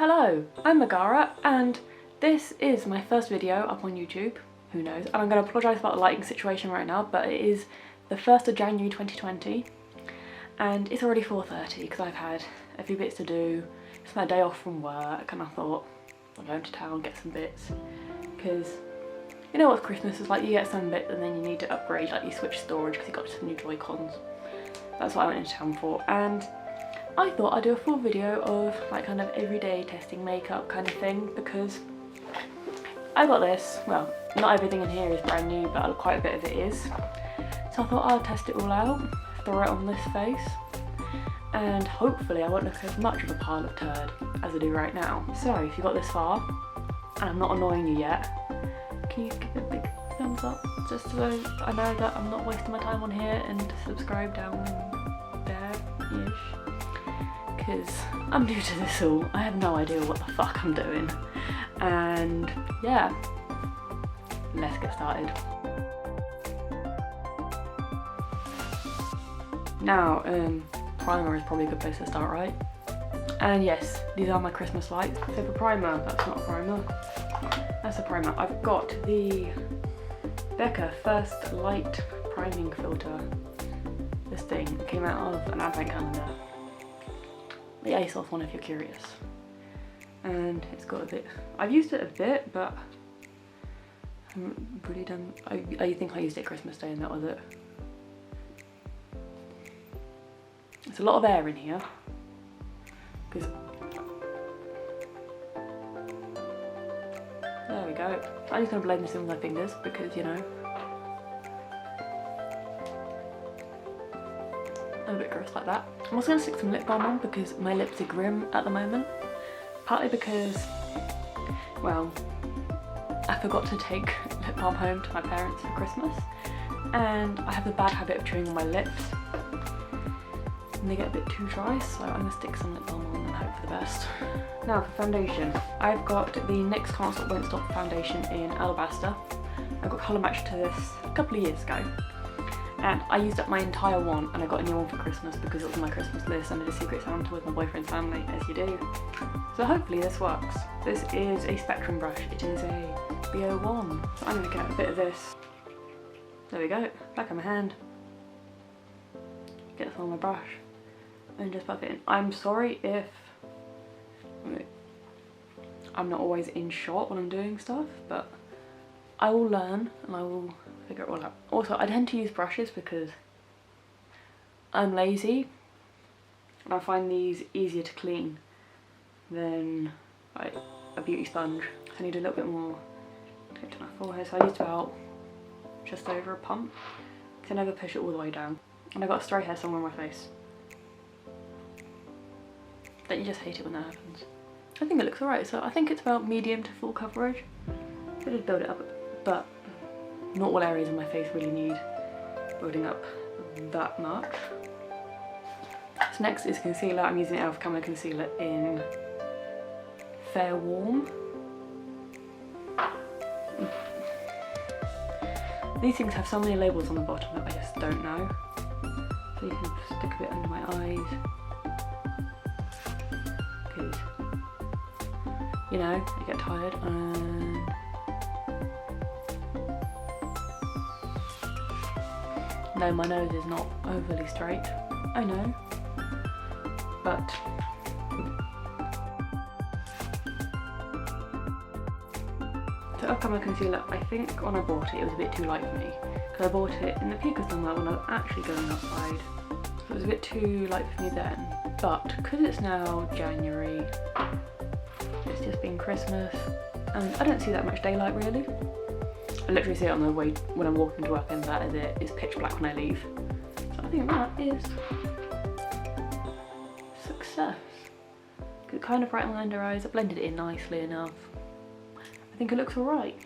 Hello, I'm Megara and this is my first video up on YouTube, who knows, and I'm going to apologise about the lighting situation right now, but it is the 1st of January 2020 and it's already 4:30 because I've had a few bits to do. It's my day off from work and I thought I'll go into town, get some bits, because you know what Christmas is like, you get some bits and then you need to upgrade, like you switch storage because you got some new Joy-Cons. That's what I went into town for, and I thought I'd do a full video of like kind of everyday testing makeup kind of thing, because I got this, well, not everything in here is brand new, but quite a bit of it is. So I thought I'll test it all out, throw it on this face, and hopefully I won't look as much of a pile of turd as I do right now. So if you got this far, and I'm not annoying you yet, can you give it a big thumbs up, just so I know that I'm not wasting my time on here, and subscribe down there-ish. Because I'm new to this all, I have no idea what the fuck I'm doing, and yeah, let's get started. Now, primer is probably a good place to start, right? And yes, these are my Christmas lights. So for primer, that's not a primer, that's a primer. I've got the Becca First Light Priming Filter. This thing came out of an advent calendar. The Soph one if you're curious, and it's got a bit, I've used it a bit but I haven't really done, I think I used it Christmas Day and that was it. There's a lot of air in here because there we go. I'm just going to blend this in with my fingers because, you know, I'm a bit gross like that. I'm also going to stick some lip balm on because my lips are grim at the moment. Partly because, well, I forgot to take lip balm home to my parents for Christmas, and I have the bad habit of chewing on my lips and they get a bit too dry, so I'm going to stick some lip balm on and hope for the best. Now for foundation, I've got the NYX Can't Stop Won't Stop foundation in Alabaster. I got colour matched to this a couple of years ago, and I used up my entire one and I got a new one for Christmas because it was on my Christmas list. I did a secret Santa with my boyfriend's family, as you do. So hopefully this works. This is a spectrum brush, it is a BO1. So I'm going to get a bit of this. There we go, back of my hand. Get this on my brush and just buff it in. I'm sorry if I'm not always in shot when I'm doing stuff, but I will learn and I will figure it all out. Also, I tend to use brushes because I'm lazy and I find these easier to clean than like a beauty sponge. So I need a little bit more to get to my forehead, so I used about just over a pump to never push it all the way down. And I got a stray hair somewhere on my face. Don't you just hate it when that happens? I think it looks alright, so I think it's about medium to full coverage. I did build it up, but not all areas of my face really need building up that much. So next is concealer. I'm using e.l.f. Camo concealer in Fair Warm. These things have so many labels on the bottom that I just don't know. So you can stick a bit under my eyes. Because, you know, I get tired and no, my nose is not overly straight, I know, but the upcoming concealer, I think when I bought it was a bit too light for me, because I bought it in the peak of summer when I was actually going outside, so it was a bit too light for me then, but because it's now January, it's just been Christmas, and I don't see that much daylight really. I literally see it on the way when I'm walking to work, and that is it. It's pitch black when I leave. So I think that is success. It kind of brightened my under eyes. I blended it in nicely enough. I think it looks alright.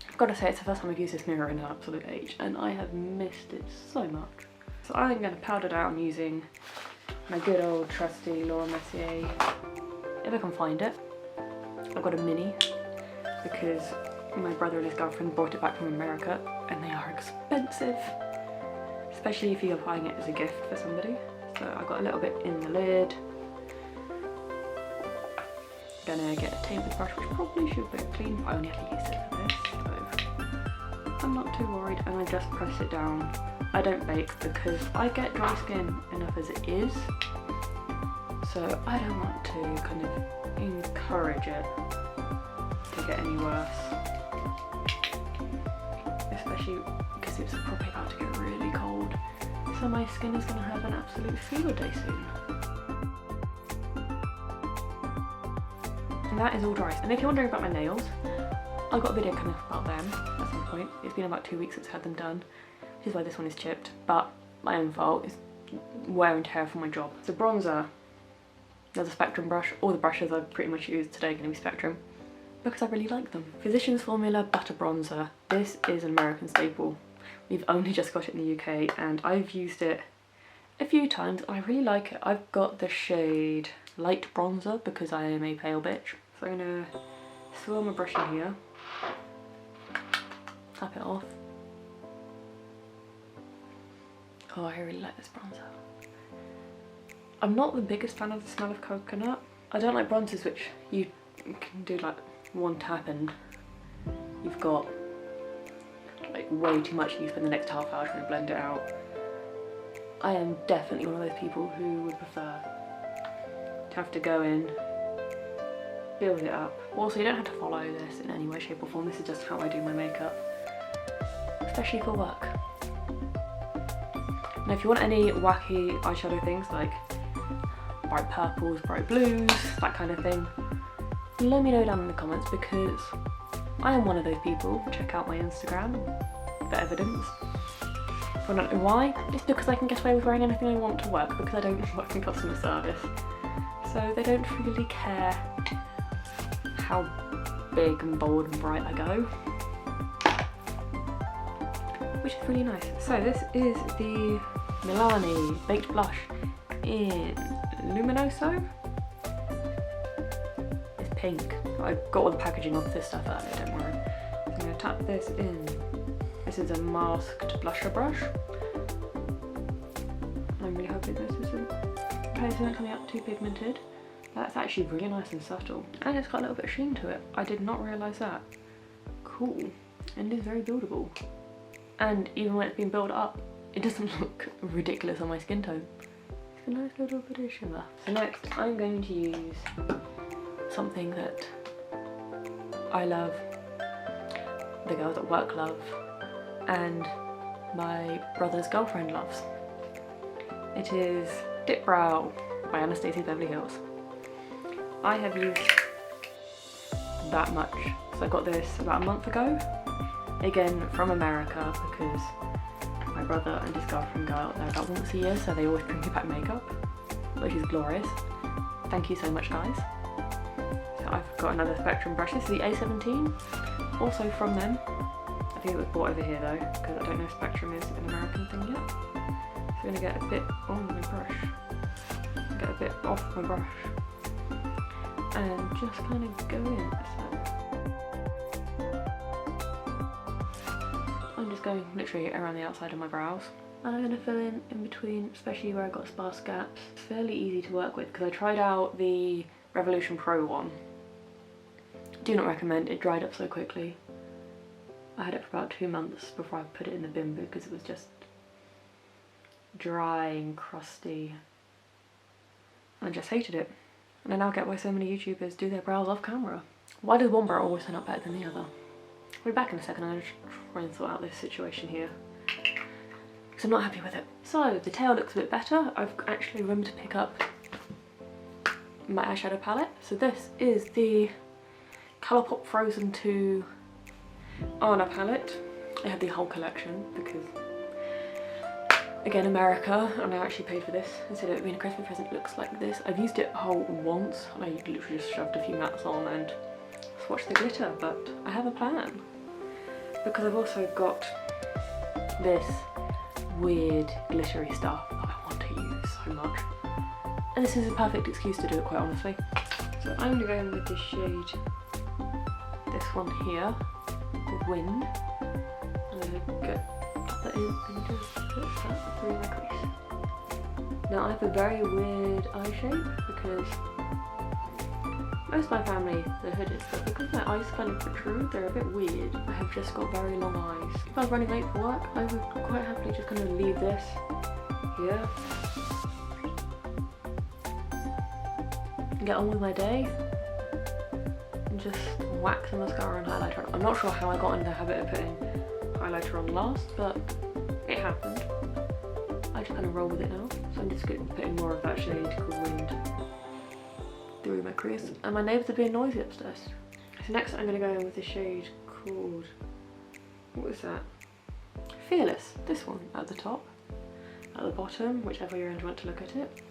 I've got to say, it's the first time I've used this mirror in an absolute age, and I have missed it so much. So I'm going to powder down using my good old trusty Laura Mercier, if I can find it. I've got a mini because my brother and his girlfriend brought it back from America and they are expensive, especially if you're buying it as a gift for somebody. So I got a little bit in the lid, gonna get a tapered brush, which probably should be clean, but I only have to use it for this, so I'm not too worried, and I just press it down. I don't bake because I get dry skin enough as it is, so I don't want to kind of encourage it to get any worse, especially because it's probably about to get really cold, so my skin is going to have an absolute field day soon. And that is all dry. And if you're wondering about my nails, I got a video kind of about them at some point. It's been about 2 weeks since I had them done, which is why this one is chipped, but my own fault. It's wear and tear for my job. So bronzer, there's a Spectrum brush. All the brushes I've pretty much used today are going to be Spectrum because I really like them. Physicians Formula Butter Bronzer. This is an American staple. We've only just got it in the UK and I've used it a few times. I really like it. I've got the shade Light Bronzer because I am a pale bitch. So I'm going to swirl my brush in here, tap it off. Oh, I really like this bronzer. I'm not the biggest fan of the smell of coconut. I don't like bronzers which you can do like one tap and you've got like way too much and you spend the next half hour trying to blend it out. I am definitely one of those people who would prefer to have to go in, build it up. Also, you don't have to follow this in any way, shape or form. This is just how I do my makeup, especially for work. Now if you want any wacky eyeshadow things like bright purples, bright blues, that kind of thing, let me know down in the comments because I am one of those people. Check out my Instagram for evidence. If I don't know why, it's because I can get away with wearing anything I want to work because I don't work in customer service. So they don't really care how big and bold and bright I go, which is really nice. So this is the Milani Baked Blush in Luminoso. It's pink. I got all the packaging off this stuff earlier, don't worry. I'm going to tap this in. This is a masked blusher brush. I'm really hoping this isn't coming out too pigmented. That's actually really nice and subtle. And it's got a little bit of sheen to it. I did not realise that. Cool. And it is very buildable. And even when it's been built up, it doesn't look ridiculous on my skin tone. It's a nice little bit of shimmer. So next, I'm going to use something that I love, the girls at work love, and my brother's girlfriend loves. It is Dipbrow by Anastasia Beverly Hills. I have used that much. So I got this about a month ago, again from America because my brother and his girlfriend go out there about once a year, so they always bring me back makeup, which is glorious. Thank you so much, guys. So I've got another Spectrum brush. This is the A17, also from them. I think it was bought over here though, because I don't know if Spectrum is an American thing yet. So I'm going to get a bit on my brush, get a bit off my brush, and just kind of go in. So I'm just going literally around the outside of my brows. And I'm going to fill in between, especially where I got sparse gaps. It's fairly easy to work with because I tried out the Revolution Pro one. Do not recommend, it dried up so quickly. I had it for about 2 months before I put it in the bin because it was just dry and crusty. And I just hated it. And I now get why so many YouTubers do their brows off camera. Why does one brow always turn out better than the other? We'll be back in a second. I'm going to try and sort out this situation here, because I'm not happy with it. So the tail looks a bit better. I've actually remembered to pick up my eyeshadow palette. So this is the Colourpop Frozen 2 Anna palette. I have the whole collection because, again, America, and I actually paid for this instead of it being a Christmas present. It looks like this. I've used it whole once. I literally just shoved a few mats on and swatched the glitter, but I have a plan because I've also got this weird glittery stuff that I want to use so much, and this is a perfect excuse to do it, quite honestly. So I'm going to go in with this shade, this one here, the Wind. I'm going to get that in and just put that through my crease. Now I have a very weird eye shape because Most of my family, they're hooded, but because my eyes kind of protrude, they're a bit weird. I have just got very long eyes. If I was running late for work, I would quite happily just kind of leave this here and get on with my day and just whack some mascara and highlighter on. I'm not sure how I got into the habit of putting highlighter on last, but it happened. I just kind of roll with it now. So I'm just putting more of that shade called Wind through my crease. And my neighbours are being noisy upstairs. So next I'm going to go in with the shade called, what is that? Fearless. This one at the top, at the bottom, whichever you're want to look at it.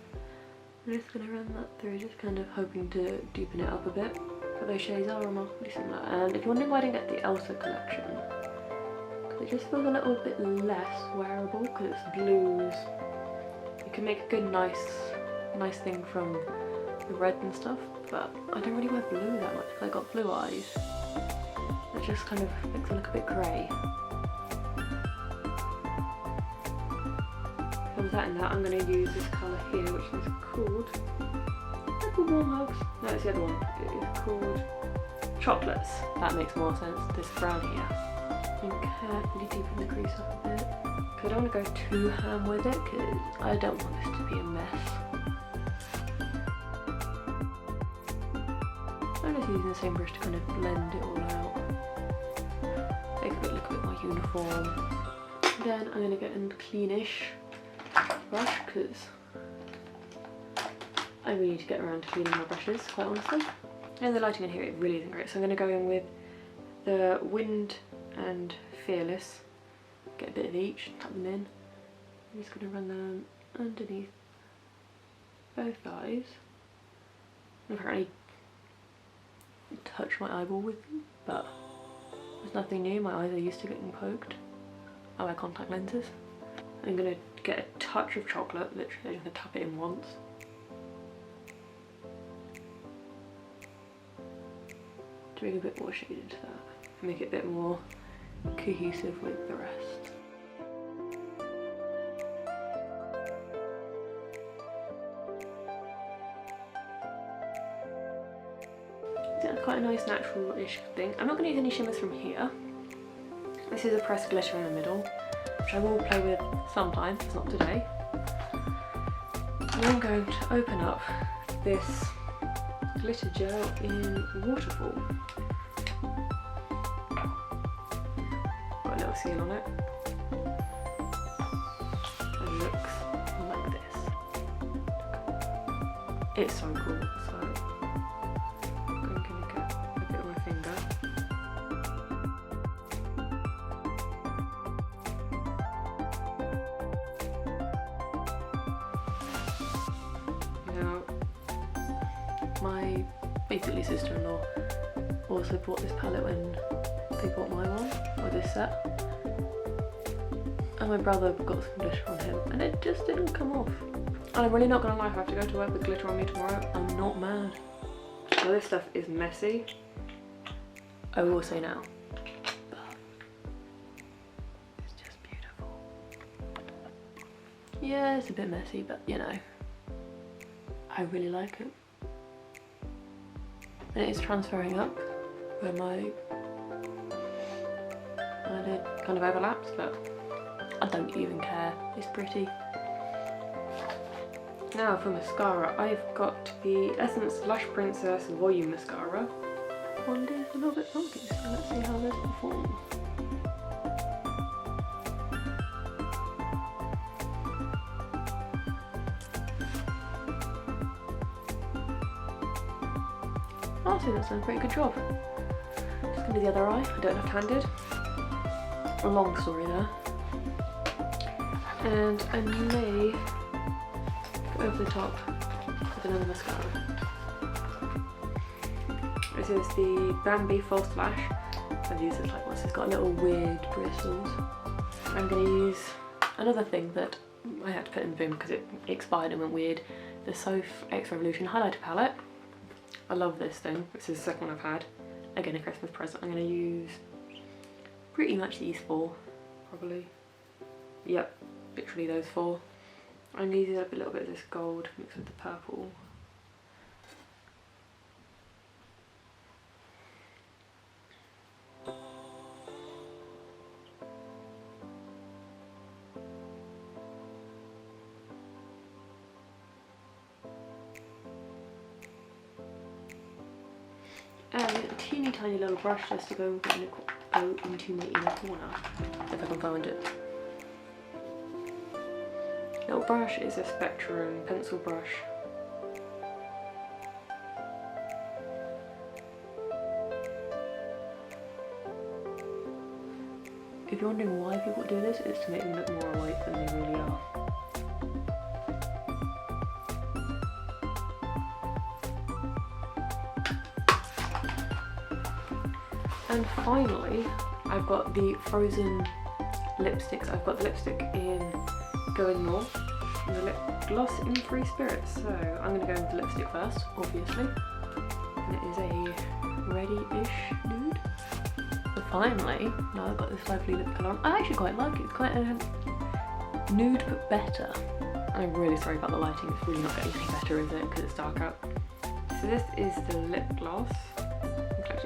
I'm just going to run that through, just kind of hoping to deepen it up a bit. But those shades are remarkably similar. And if you're wondering why I didn't get the Elsa collection, it just feels a little bit less wearable because it's blues. You can make a good nice thing from the red and stuff, but I don't really wear blue that much because I got blue eyes. It just kind of makes it look a bit grey. So with that and that, I'm going to use this colour here, which is called Warm Hugs. No, it's the other one. It is called Chocolates. That makes more sense. This brown here. And carefully deepen the crease up a bit. Because I don't want to go too ham with it, because I don't want this to be a mess. I'm just using the same brush to kind of blend it all out. Make it look a bit more uniform. Then I'm going to get a cleanish brush, because I really need to get around to cleaning my brushes, quite honestly. And the lighting in here, it really isn't great. So I'm going to go in with the Wind and Fearless, get a bit of each, tap them in. I'm just going to run them underneath both eyes. And apparently touch my eyeball with them, but there's nothing new. My eyes are used to getting poked. I wear contact lenses. I'm going to get a touch of chocolate, literally I'm going to tap it in once. To bring a bit more shade into that, make it a bit more cohesive with the rest. That's quite a nice natural-ish thing. I'm not going to use any shimmers from here. This is a pressed glitter in the middle, which I will play with sometimes, it's not today. And I'm going to open up this glitter gel in Waterfall. Got a little seal on it. And looks like this. It's so cool. So I'm going to get a bit on my finger. My basically sister-in-law also bought this palette when they bought my one, or this set. And my brother got some glitter on him and it just didn't come off. And I'm really not gonna lie, if I have to go to work with glitter on me tomorrow, I'm not mad. Now this stuff is messy, I will say now, but it's just beautiful. Yeah, it's a bit messy, but you know, I really like it. And it is transferring up where my eyelid kind of overlaps, but I don't even care, it's pretty. Now for mascara, I've got the Essence Lush Princess Volume Mascara. One is a little bit funky, so let's see how this performs. Honestly, that's done a pretty good job. Just gonna do the other eye, I don't left-handed. A long story there. And I may go over the top with another mascara. This is the Bambi False Lash. I've used this like once, it's got little weird bristles. I'm gonna use another thing that I had to put in the bin because it expired and went weird. The Soph X Revolution Highlighter Palette. I love this thing. This is the second one I've had. Again, a Christmas present. I'm going to use pretty much these four, probably. Yep, literally those four. I'm going to use up a little bit of this gold mixed with the purple. a teeny tiny little brush just to go into my inner corner, if I can find it. Little brush is a Spectrum pencil brush. If you're wondering why people do this, it's to make them look more awake than they really are. And finally, I've got the frozen lipsticks. I've got the lipstick in Going North and the lip gloss in Free Spirit. So I'm going to go with the lipstick first, obviously. And it is a reddy-ish nude. So finally, now I've got this lovely lip colour. I actually quite like it. It's quite a nude but better. I'm really sorry about the lighting. It's really not getting any better, is it? Because it's dark out. So this is the lip gloss.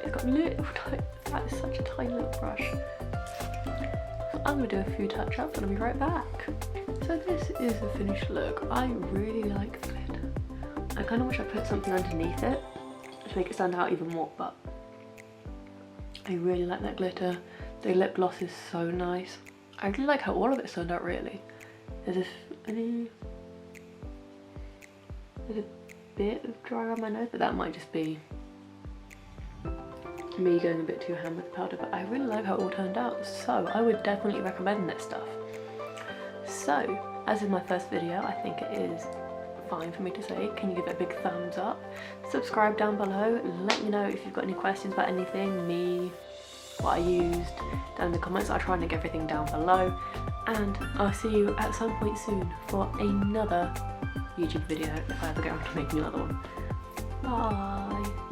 It's got little tiny, that is such a tiny little brush. So I'm going to do a few touch-ups and I'll be right back. So this is the finished look. I really like the glitter. I kind of wish I put something underneath it to make it stand out even more, but I really like that glitter. The lip gloss is so nice. I really like how all of it turned out, really. There's a bit of dry around my nose, but that might just be me going a bit too ham with the powder, but I really like how it all turned out, so I would definitely recommend this stuff. So, as in my first video, I think it is fine for me to say, can you give it a big thumbs up? Subscribe down below, let me know if you've got any questions about anything, me, what I used, down in the comments. I'll try and link everything down below, and I'll see you at some point soon for another YouTube video, if I ever get around to making another one. Bye!